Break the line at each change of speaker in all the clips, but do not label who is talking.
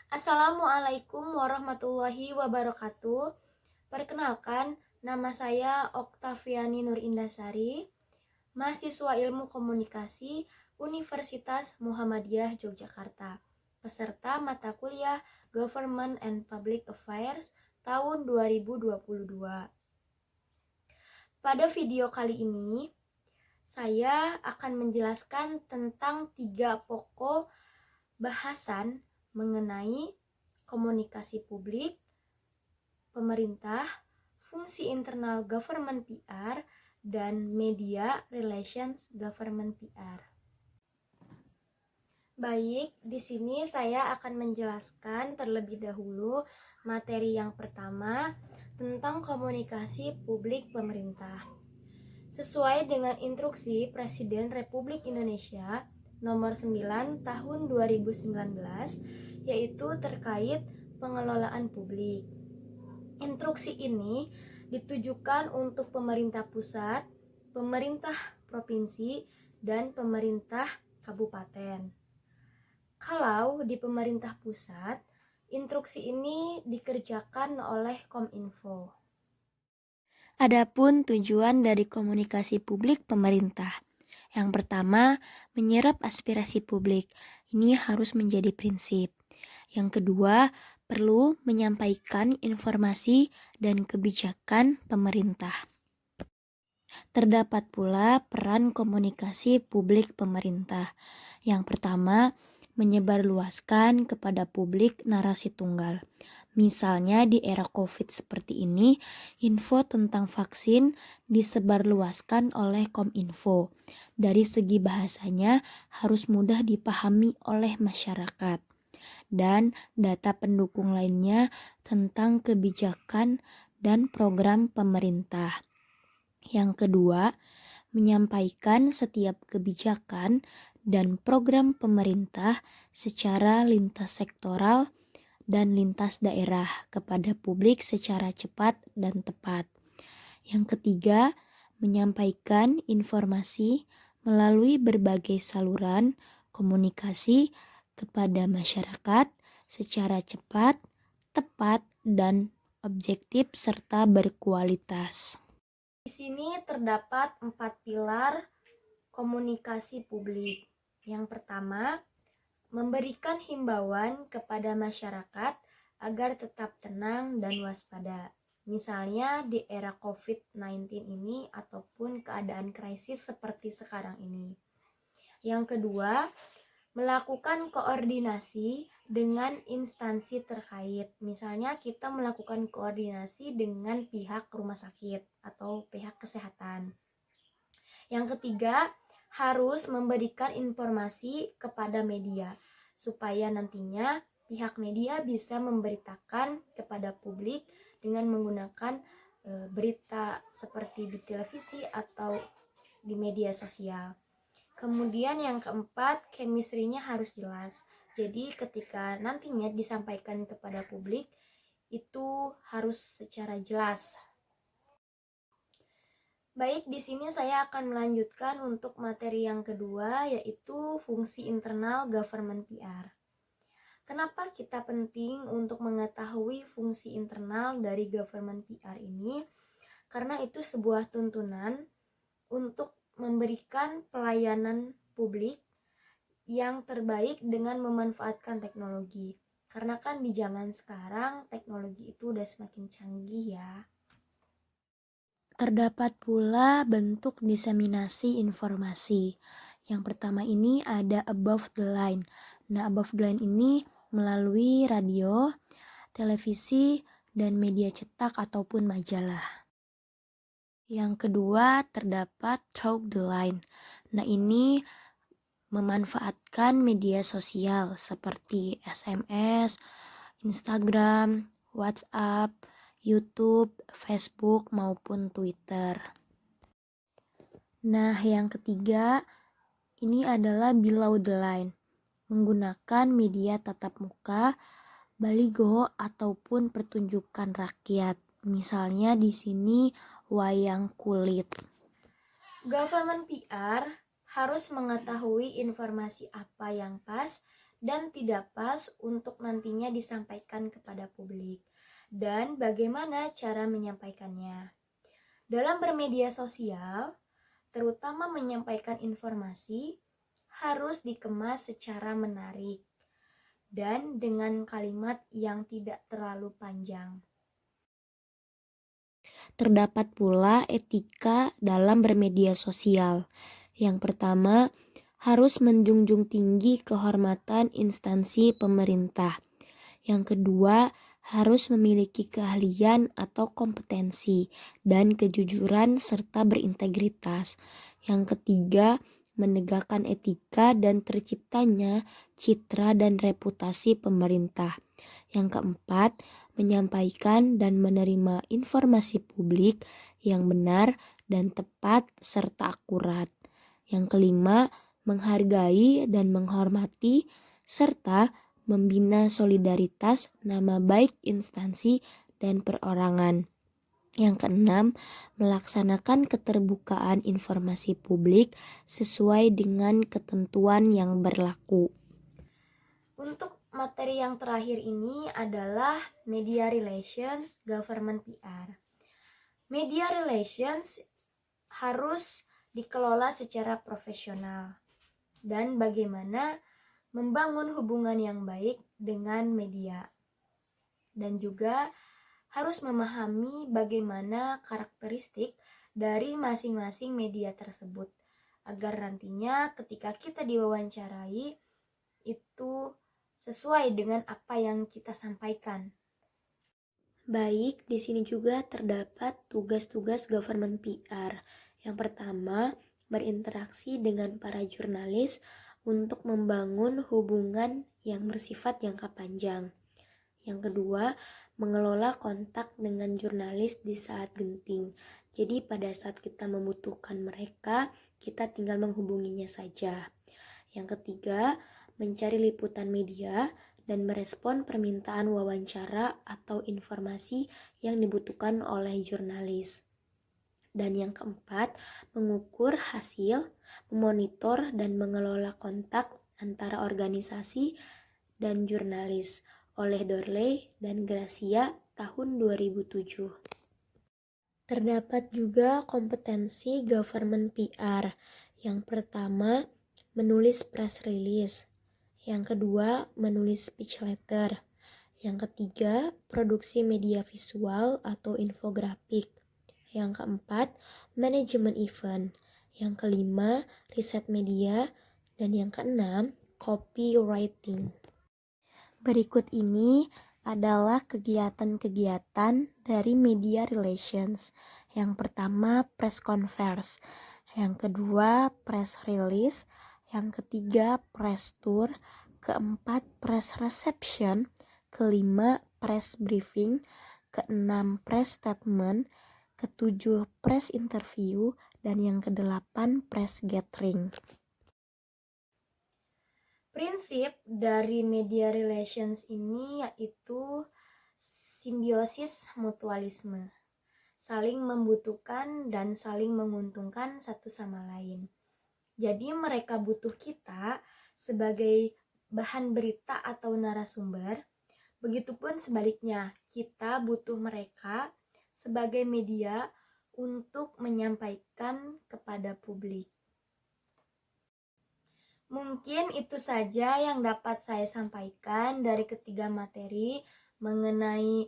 Assalamualaikum warahmatullahi wabarakatuh. Perkenalkan, nama saya Oktaviani Nur Indasari, mahasiswa Ilmu Komunikasi Universitas Muhammadiyah Yogyakarta, peserta mata kuliah Government and Public Affairs tahun 2022. Pada video kali ini, saya akan menjelaskan tentang 3 pokok bahasan mengenai komunikasi publik, pemerintah, fungsi internal government PR, dan media relations government PR. Baik, di sini saya akan menjelaskan terlebih dahulu materi yang pertama tentang komunikasi publik pemerintah. Sesuai dengan instruksi Presiden Republik Indonesia nomor 9 tahun 2019, yaitu terkait pengelolaan publik. Instruksi ini ditujukan untuk pemerintah pusat, pemerintah provinsi, dan pemerintah kabupaten. Kalau di pemerintah pusat, instruksi ini dikerjakan oleh Kominfo. Adapun tujuan dari komunikasi publik pemerintah. Yang pertama, menyerap aspirasi publik. Ini harus menjadi prinsip. Yang kedua, perlu menyampaikan informasi dan kebijakan pemerintah. Terdapat pula peran komunikasi publik pemerintah. Yang pertama, menyebarluaskan kepada publik narasi tunggal. Misalnya di era COVID seperti ini, info tentang vaksin disebarluaskan oleh Kominfo. Dari segi bahasanya harus mudah dipahami oleh masyarakat. Dan data pendukung lainnya tentang kebijakan dan program pemerintah. Yang kedua, menyampaikan setiap kebijakan dan program pemerintah secara lintas sektoral dan lintas daerah kepada publik secara cepat dan tepat. Yang ketiga, menyampaikan informasi melalui berbagai saluran komunikasi kepada masyarakat secara cepat, tepat, dan objektif serta berkualitas. Di sini terdapat 4 pilar komunikasi publik. Yang pertama, memberikan himbauan kepada masyarakat agar tetap tenang dan waspada. Misalnya di era COVID-19 ini ataupun keadaan krisis seperti sekarang ini. Yang kedua, melakukan koordinasi dengan instansi terkait. Misalnya kita melakukan koordinasi dengan pihak rumah sakit atau pihak kesehatan. Yang ketiga, harus memberikan informasi kepada media supaya nantinya pihak media bisa memberitakan kepada publik dengan menggunakan berita seperti di televisi atau di media sosial. Kemudian yang keempat, chemistry-nya harus jelas. Jadi ketika nantinya disampaikan kepada publik itu harus secara jelas. Baik, di sini saya akan melanjutkan untuk materi yang kedua, yaitu fungsi internal government PR. Kenapa kita penting untuk mengetahui fungsi internal dari government PR ini? Karena itu sebuah tuntunan untuk memberikan pelayanan publik yang terbaik dengan memanfaatkan teknologi. Karena kan di zaman sekarang teknologi itu udah semakin canggih ya. Terdapat pula bentuk diseminasi informasi. Yang pertama ini ada above the line. Nah, above the line ini melalui radio, televisi, dan media cetak ataupun majalah. Yang kedua terdapat through the line. Nah, ini memanfaatkan media sosial seperti SMS, Instagram, WhatsApp, YouTube, Facebook, maupun Twitter. Nah, yang ketiga, ini adalah below the line. Menggunakan media tatap muka, baligo, ataupun pertunjukan rakyat. Misalnya di sini wayang kulit. Government PR harus mengetahui informasi apa yang pas dan tidak pas untuk nantinya disampaikan kepada publik, dan bagaimana cara menyampaikannya. Dalam bermedia sosial, terutama menyampaikan informasi, harus dikemas secara menarik dan dengan kalimat yang tidak terlalu panjang.
Terdapat pula etika dalam bermedia sosial. Yang pertama, harus menjunjung tinggi kehormatan instansi pemerintah. Yang kedua, harus memiliki keahlian atau kompetensi dan kejujuran serta berintegritas. Yang ketiga, menegakkan etika dan terciptanya citra dan reputasi pemerintah. Yang keempat, menyampaikan dan menerima informasi publik yang benar dan tepat serta akurat. Yang kelima, menghargai dan menghormati serta membina solidaritas nama baik instansi dan perorangan. Yang keenam, melaksanakan keterbukaan informasi publik sesuai dengan ketentuan yang berlaku.
Untuk materi yang terakhir ini adalah Media Relations, Government PR. Media Relations harus dikelola secara profesional dan bagaimana membangun hubungan yang baik dengan media. Dan juga harus memahami bagaimana karakteristik dari masing-masing media tersebut agar nantinya ketika kita diwawancarai itu sesuai dengan apa yang kita sampaikan.
Baik, di sini juga terdapat tugas-tugas government PR. Yang pertama, berinteraksi dengan para jurnalis untuk membangun hubungan yang bersifat jangka panjang. Yang kedua, mengelola kontak dengan jurnalis di saat genting. Jadi pada saat kita membutuhkan mereka, kita tinggal menghubunginya saja. Yang ketiga, mencari liputan media dan merespon permintaan wawancara atau informasi yang dibutuhkan oleh jurnalis. Dan yang keempat, mengukur hasil, memonitor dan mengelola kontak antara organisasi dan jurnalis oleh Dorley dan Gracia tahun 2007. Terdapat juga kompetensi government PR. Yang pertama, menulis press release. Yang kedua, menulis speech letter. Yang ketiga, produksi media visual atau infografik. Yang keempat, manajemen event. Yang kelima, riset media. Dan yang keenam, copywriting. Berikut ini adalah kegiatan-kegiatan dari media relations. Yang pertama, press conference. Yang kedua, press release. Yang ketiga, press tour. Keempat, press reception. Kelima, press briefing. Keenam, press statement. Ketujuh, press interview. Dan yang kedelapan, press gathering.
Prinsip dari media relations ini yaitu simbiosis mutualisme, saling membutuhkan dan saling menguntungkan satu sama lain. Jadi mereka butuh kita sebagai bahan berita atau narasumber, begitupun sebaliknya kita butuh mereka sebagai media untuk menyampaikan kepada publik. Mungkin itu saja yang dapat saya sampaikan dari ketiga materi mengenai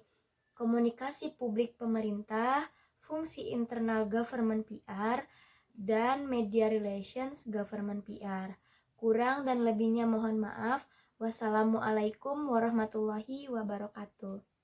komunikasi publik pemerintah, fungsi internal government PR, dan media relations government PR. Kurang dan lebihnya mohon maaf. Wassalamualaikum warahmatullahi wabarakatuh.